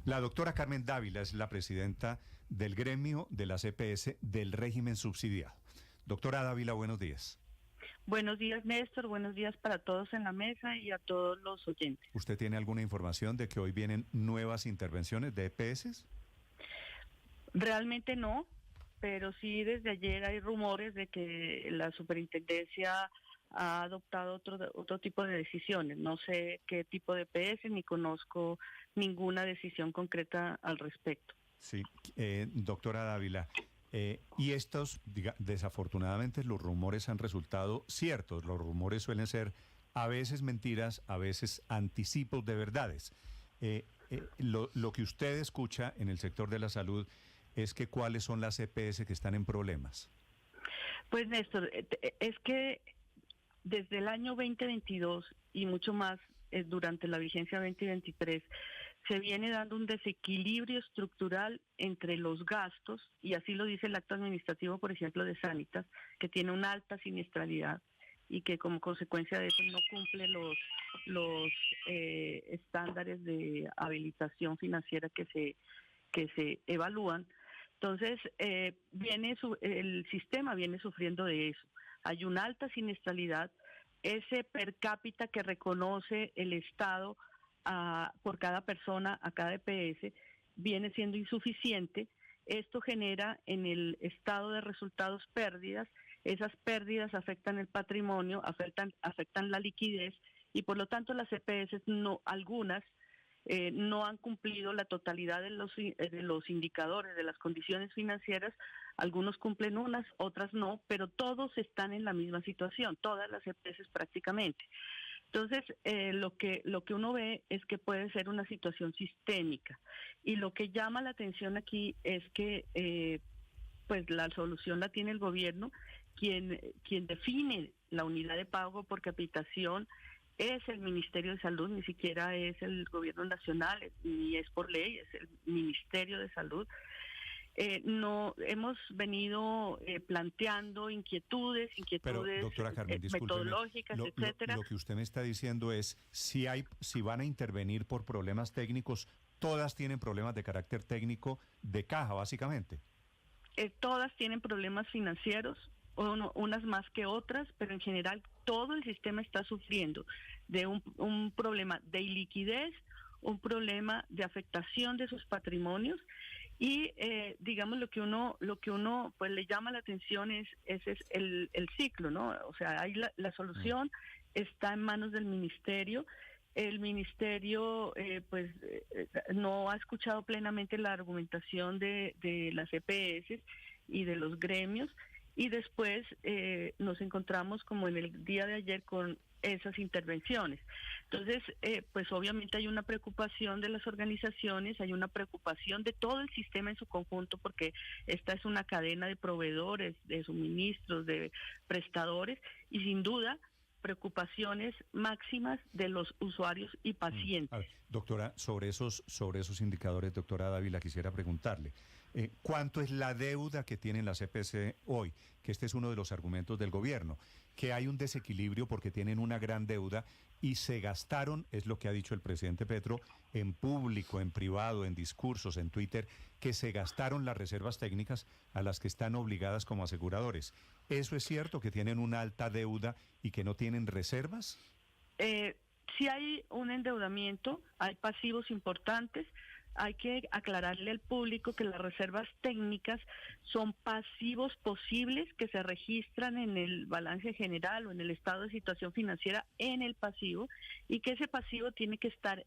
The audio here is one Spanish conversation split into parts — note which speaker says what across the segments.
Speaker 1: La doctora Carmen Dávila es la presidenta del gremio de las EPS del régimen subsidiado. Doctora Dávila, buenos días.
Speaker 2: Buenos días, Néstor. Buenos días para todos en la mesa y a todos los oyentes.
Speaker 1: ¿Usted tiene alguna información de que hoy vienen nuevas intervenciones de EPS?
Speaker 2: Realmente no, pero sí desde ayer hay rumores de que la superintendencia ha adoptado otro tipo de decisiones. No sé qué tipo de EPS ni conozco ninguna decisión concreta al respecto.
Speaker 1: Sí, doctora Dávila. Y estos, desafortunadamente, los rumores han resultado ciertos. Los rumores suelen ser a veces mentiras, a veces anticipos de verdades. Lo que usted escucha en el sector de la salud es que cuáles son las EPS que están en problemas.
Speaker 2: Pues, Néstor, es que desde el año 2022 y mucho más durante la vigencia 2023, se viene dando un desequilibrio estructural entre los gastos, y así lo dice el acto administrativo, por ejemplo, de Sanitas, que tiene una alta siniestralidad y que como consecuencia de eso no cumple los estándares de habilitación financiera que se evalúan. Entonces, el sistema viene sufriendo de eso. Hay una alta siniestralidad, ese per cápita que reconoce el Estado por cada persona, a cada EPS, viene siendo insuficiente. Esto genera en el estado de resultados pérdidas. Esas pérdidas afectan el patrimonio, afectan la liquidez, y por lo tanto las EPS, algunas no han cumplido la totalidad de los indicadores, de las condiciones financieras. Algunos cumplen unas, otras no, pero todos están en la misma situación, todas las EPS prácticamente. Entonces, lo que uno ve es que puede ser una situación sistémica, y lo que llama la atención aquí es que pues la solución la tiene el gobierno. Quien define la unidad de pago por capitación es el Ministerio de Salud, ni siquiera es el gobierno nacional, ni es por ley, es el Ministerio de Salud. No hemos venido planteando inquietudes
Speaker 1: Pero, doctora Carmen,
Speaker 2: metodológicas, etcétera.
Speaker 1: Lo que usted me está diciendo es, si van a intervenir por problemas técnicos, todas tienen problemas de carácter técnico de caja, básicamente.
Speaker 2: Todas tienen problemas financieros, unas más que otras, pero en general todo el sistema está sufriendo de un problema de iliquidez, un problema de afectación de sus patrimonios, y digamos lo que uno pues le llama la atención es el ciclo, ¿no? O sea, ahí la solución está en manos del ministerio. El ministerio no ha escuchado plenamente la argumentación de las EPS y de los gremios, y después nos encontramos como en el día de ayer con esas intervenciones. Entonces, pues obviamente hay una preocupación de las organizaciones, hay una preocupación de todo el sistema en su conjunto, porque esta es una cadena de proveedores, de suministros, de prestadores, y sin duda preocupaciones máximas de los usuarios y pacientes.
Speaker 1: A ver, doctora, sobre esos indicadores, doctora Dávila, quisiera preguntarle, ¿cuánto es la deuda que tienen las EPS hoy? Que este es uno de los argumentos del gobierno, que hay un desequilibrio porque tienen una gran deuda y se gastaron, es lo que ha dicho el presidente Petro, en público, en privado, en discursos, en Twitter, que se gastaron las reservas técnicas a las que están obligadas como aseguradores. ¿Eso es cierto, que tienen una alta deuda y que no tienen reservas?
Speaker 2: Si hay un endeudamiento, hay pasivos importantes. Hay que aclararle al público que las reservas técnicas son pasivos posibles que se registran en el balance general o en el estado de situación financiera en el pasivo, y que ese pasivo tiene que estar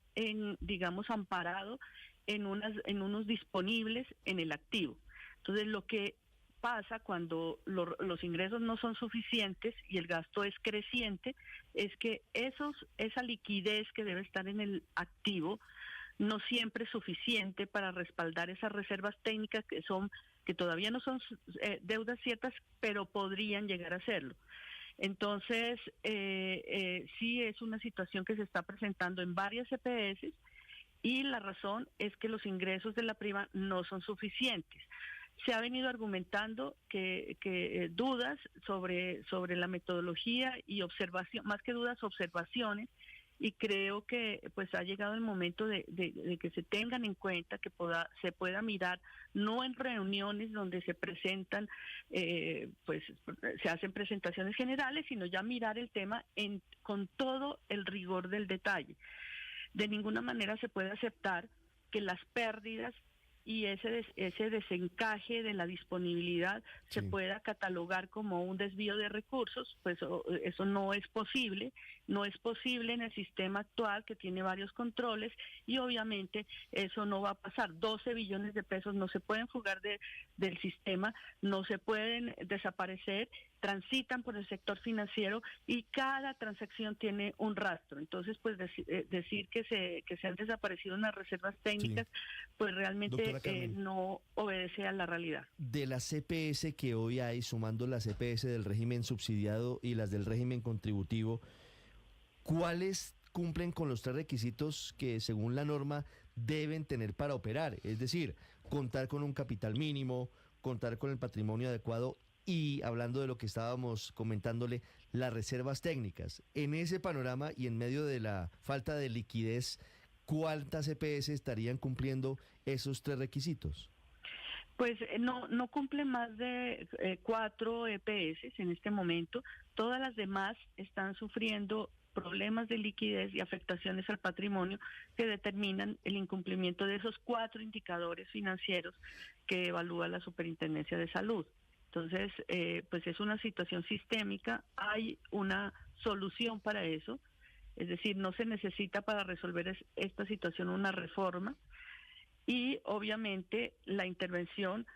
Speaker 2: amparado en unos disponibles en el activo. Entonces, lo que pasa cuando los ingresos no son suficientes y el gasto es creciente es que esa liquidez que debe estar en el activo no siempre es suficiente para respaldar esas reservas técnicas que todavía no son deudas ciertas, pero podrían llegar a serlo. Entonces, sí es una situación que se está presentando en varias EPS, y la razón es que los ingresos de la prima no son suficientes. Se ha venido argumentando que dudas sobre la metodología y observación, más que dudas, observaciones, y creo que pues ha llegado el momento de que se tengan en cuenta, que se pueda mirar, no en reuniones donde se presentan, pues se hacen presentaciones generales, sino ya mirar el tema con todo el rigor del detalle. De ninguna manera se puede aceptar que las pérdidas y ese desencaje de la disponibilidad se pueda catalogar como un desvío de recursos, pues eso no es posible en el sistema actual que tiene varios controles y obviamente eso no va a pasar. 12 billones de pesos no se pueden fugar del sistema, no se pueden desaparecer, transitan por el sector financiero y cada transacción tiene un rastro. Entonces, pues decir que se han desaparecido unas reservas técnicas, pues realmente no obedece a la realidad.
Speaker 3: De las CPS que hoy hay, sumando las CPS del régimen subsidiado y las del régimen contributivo, ¿cuáles cumplen con los 3 requisitos que según la norma deben tener para operar? Es decir, contar con un capital mínimo, contar con el patrimonio adecuado y, hablando de lo que estábamos comentándole, las reservas técnicas. En ese panorama y en medio de la falta de liquidez, ¿cuántas EPS estarían cumpliendo esos 3 requisitos?
Speaker 2: Pues no cumplen más de 4 EPS en este momento. Todas las demás están sufriendo problemas de liquidez y afectaciones al patrimonio que determinan el incumplimiento de esos 4 indicadores financieros que evalúa la Superintendencia de Salud. Entonces, pues es una situación sistémica, hay una solución para eso, es decir, no se necesita para resolver esta situación una reforma y obviamente la intervención,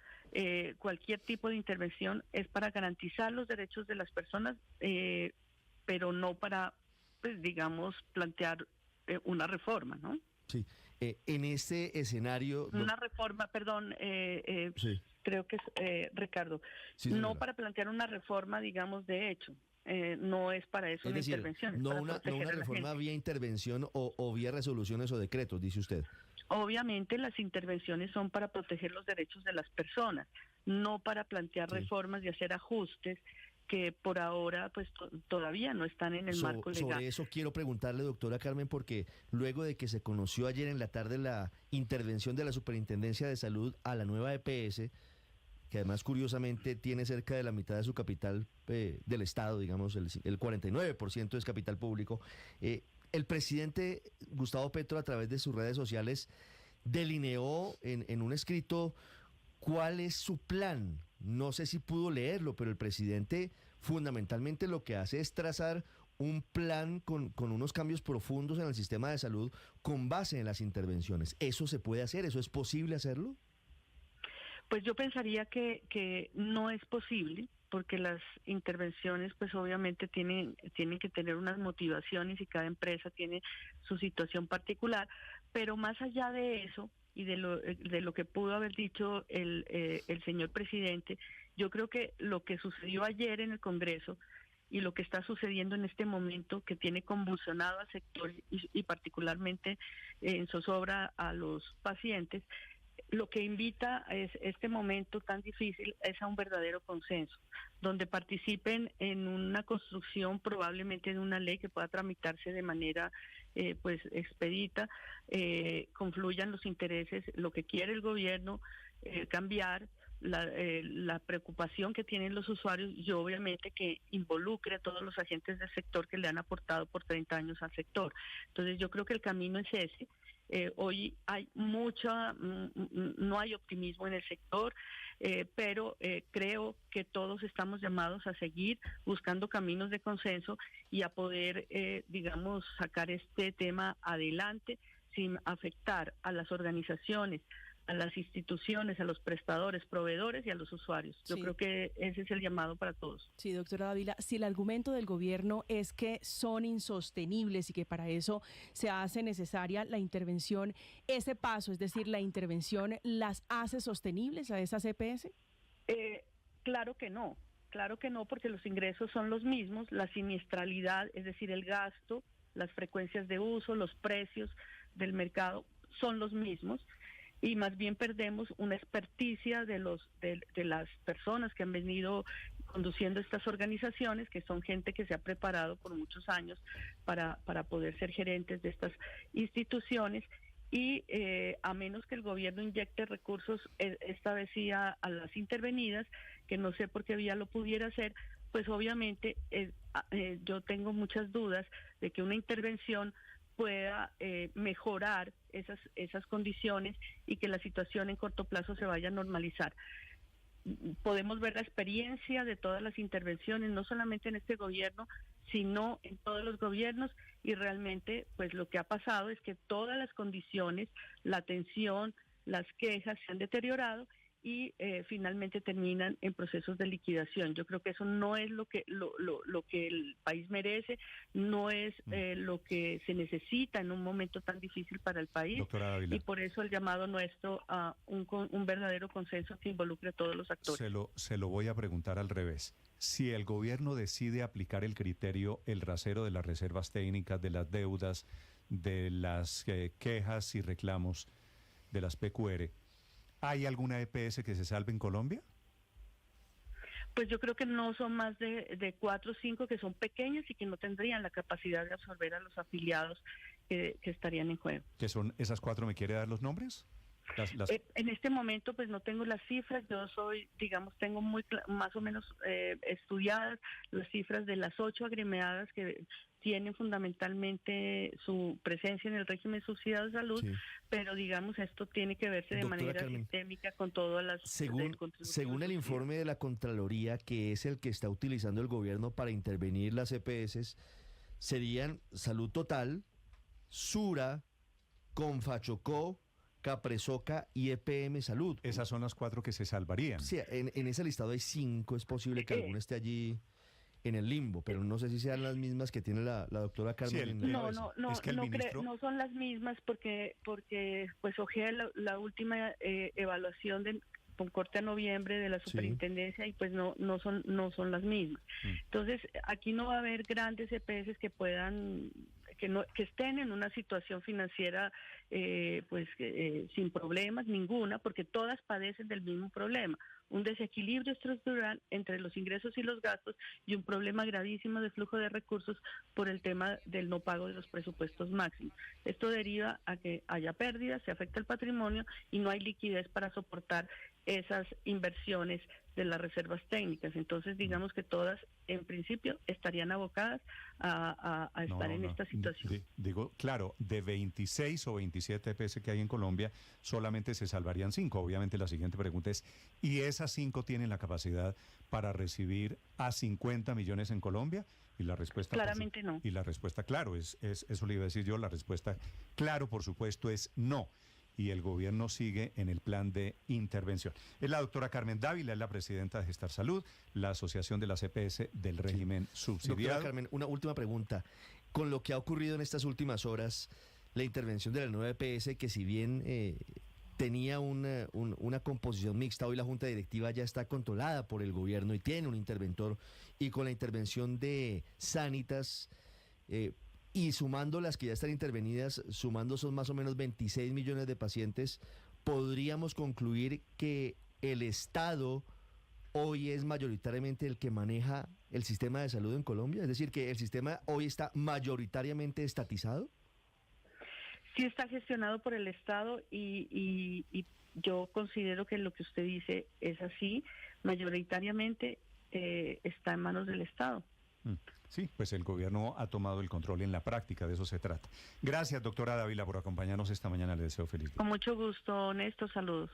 Speaker 2: cualquier tipo de intervención es para garantizar los derechos de las personas, pero no para, pues digamos, plantear una reforma, ¿no?
Speaker 3: Sí, en este escenario...
Speaker 2: Una reforma, perdón,
Speaker 3: sí.
Speaker 2: Creo que es, Ricardo,
Speaker 3: sí,
Speaker 2: no para plantear una reforma, digamos, de hecho, no es para eso una intervención.
Speaker 3: No una reforma vía intervención o vía resoluciones o decretos, dice usted.
Speaker 2: Obviamente las intervenciones son para proteger los derechos de las personas, no para plantear reformas y hacer ajustes que por ahora pues todavía no están en el marco legal.
Speaker 3: Sobre eso quiero preguntarle, doctora Carmen, porque luego de que se conoció ayer en la tarde la intervención de la Superintendencia de Salud a la nueva EPS, que además curiosamente tiene cerca de la mitad de su capital del Estado, digamos, el 49% es capital público, el presidente Gustavo Petro, a través de sus redes sociales, delineó en un escrito cuál es su plan. No sé si pudo leerlo, pero el presidente fundamentalmente lo que hace es trazar un plan con unos cambios profundos en el sistema de salud con base en las intervenciones. ¿Eso se puede hacer? ¿Eso es posible hacerlo?
Speaker 2: Pues yo pensaría que no es posible, porque las intervenciones pues obviamente tienen que tener unas motivaciones y cada empresa tiene su situación particular, pero más allá de eso y de lo que pudo haber dicho el señor presidente, yo creo que lo que sucedió ayer en el Congreso y lo que está sucediendo en este momento, que tiene convulsionado al sector y particularmente en zozobra a los pacientes, lo que invita a este momento tan difícil es a un verdadero consenso, donde participen en una construcción probablemente de una ley que pueda tramitarse de manera pues expedita, confluyan los intereses, lo que quiere el gobierno cambiar, la preocupación que tienen los usuarios y obviamente que involucre a todos los agentes del sector que le han aportado por 30 años al sector. Entonces yo creo que el camino es ese. Hoy hay no hay optimismo en el sector, pero creo que todos estamos llamados a seguir buscando caminos de consenso y a poder, digamos, sacar este tema adelante sin afectar a las organizaciones, a las instituciones, a los prestadores, proveedores y a los usuarios. Yo creo que ese es el llamado para todos.
Speaker 4: Sí, doctora Dávila, si el argumento del gobierno es que son insostenibles y que para eso se hace necesaria la intervención, ese paso, es decir, la intervención, ¿las hace sostenibles a esas EPS?
Speaker 2: Claro que no, porque los ingresos son los mismos, la siniestralidad, es decir, el gasto, las frecuencias de uso, los precios del mercado son los mismos. y más bien perdemos una experticia de las personas que han venido conduciendo estas organizaciones, que son gente que se ha preparado por muchos años para poder ser gerentes de estas instituciones. Y a menos que el gobierno inyecte recursos, esta vez sí a las intervenidas, que no sé por qué vía lo pudiera hacer, pues obviamente yo tengo muchas dudas de que una intervención pueda mejorar esas condiciones y que la situación en corto plazo se vaya a normalizar. Podemos ver la experiencia de todas las intervenciones, no solamente en este gobierno, sino en todos los gobiernos, y realmente pues lo que ha pasado es que todas las condiciones, la atención, las quejas se han deteriorado y finalmente terminan en procesos de liquidación. Yo creo que eso no es lo que el país merece, no es lo que se necesita en un momento tan difícil para el país.
Speaker 1: Doctora Dávila,
Speaker 2: Y por eso el llamado nuestro a un verdadero consenso que involucre a todos los actores.
Speaker 1: se lo voy a preguntar al revés. Si el gobierno decide aplicar el criterio, el rasero de las reservas técnicas, de las deudas, de las quejas y reclamos de las PQR, ¿hay alguna EPS que se salve en Colombia?
Speaker 2: Pues yo creo que no son más de 4 o 5 que son pequeñas y que no tendrían la capacidad de absorber a los afiliados que estarían en juego.
Speaker 1: ¿Qué son esas 4? ¿Me quiere dar los nombres?
Speaker 2: En este momento pues no tengo las cifras, yo tengo más o menos estudiadas las cifras de las 8 agremiadas que tienen fundamentalmente su presencia en el régimen subsidiado de salud, sí. Pero digamos esto tiene que verse de manera sistémica con todas las...
Speaker 3: Según el informe de la Contraloría, que es el que está utilizando el gobierno para intervenir las EPS, serían Salud Total, Sura, Confachocó, Capresoca y EPM Salud.
Speaker 1: Esas son las 4 que se salvarían.
Speaker 3: Sí, en ese listado hay 5, es posible que alguna esté allí en el limbo, pero no sé si sean las mismas que tiene la doctora Carmen.
Speaker 1: Sí,
Speaker 2: no son las mismas porque pues ojeé la última evaluación con corte a noviembre de la superintendencia, sí. Y pues no son las mismas. Entonces aquí no va a haber grandes EPS que puedan que estén en una situación financiera sin problemas ninguna, porque todas padecen del mismo problema, un desequilibrio estructural entre los ingresos y los gastos y un problema gravísimo de flujo de recursos por el tema del no pago de los presupuestos máximos. Esto deriva a que haya pérdidas, se afecta el patrimonio y no hay liquidez para soportar esas inversiones de las reservas técnicas. Entonces, digamos que todas, en principio, estarían abocadas a estar en esta situación.
Speaker 1: Digo, claro, de 26 o 27 EPS que hay en Colombia, solamente se salvarían 5. Obviamente la siguiente pregunta es, ¿y esas 5 tienen la capacidad para recibir a 50 millones en Colombia? Y la respuesta...
Speaker 2: Claramente no.
Speaker 1: Y la respuesta, claro, es eso le iba a decir yo, la respuesta, claro, por supuesto, es no. Y el gobierno sigue en el plan de intervención. Es la doctora Carmen Dávila, es la presidenta de Gestar Salud, la asociación de las EPS del régimen subsidiado.
Speaker 3: Doctora Carmen, una última pregunta. Con lo que ha ocurrido en estas últimas horas, la intervención de la nueva EPS, que si bien tenía una composición mixta, hoy la Junta Directiva ya está controlada por el gobierno y tiene un interventor, y con la intervención de Sanitas... y sumando las que ya están intervenidas, sumando son más o menos 26 millones de pacientes, ¿podríamos concluir que el Estado hoy es mayoritariamente el que maneja el sistema de salud en Colombia? Es decir, que el sistema hoy está mayoritariamente estatizado.
Speaker 2: Sí está gestionado por el Estado y yo considero que lo que usted dice es así, mayoritariamente está en manos del Estado.
Speaker 1: Sí, pues el gobierno ha tomado el control en la práctica, de eso se trata. Gracias, doctora Dávila, por acompañarnos esta mañana. Le deseo feliz día.
Speaker 2: Con mucho gusto, Néstor, saludos.